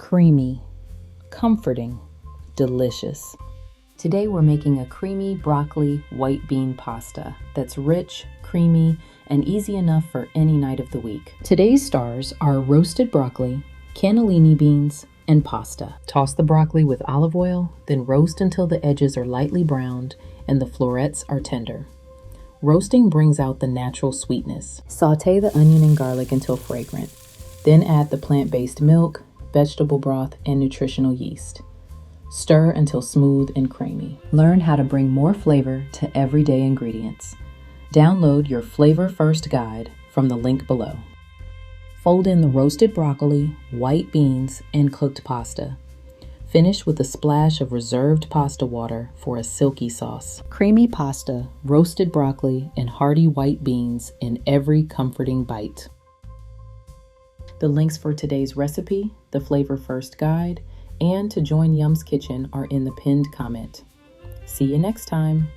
creamy, comforting, delicious. Today we're making a creamy broccoli white bean pasta that's rich, creamy, and easy enough for any night of the week. Today's stars are roasted broccoli, cannellini beans, and pasta. Toss the broccoli with olive oil, then roast until the edges are lightly browned and the florets are tender. Roasting brings out the natural sweetness. Sauté the onion and garlic until fragrant. Then add the plant-based milk, vegetable broth, and nutritional yeast. Stir until smooth and creamy. Learn how to bring more flavor to everyday ingredients. Download your Flavor First guide from the link below. Fold in the roasted broccoli, white beans, and cooked pasta. Finish with a splash of reserved pasta water for a silky sauce. Creamy pasta, roasted broccoli, and hearty white beans in every comforting bite. The links for today's recipe, the Flavor First guide, and to join Yum's Kitchen are in the pinned comment. See you next time.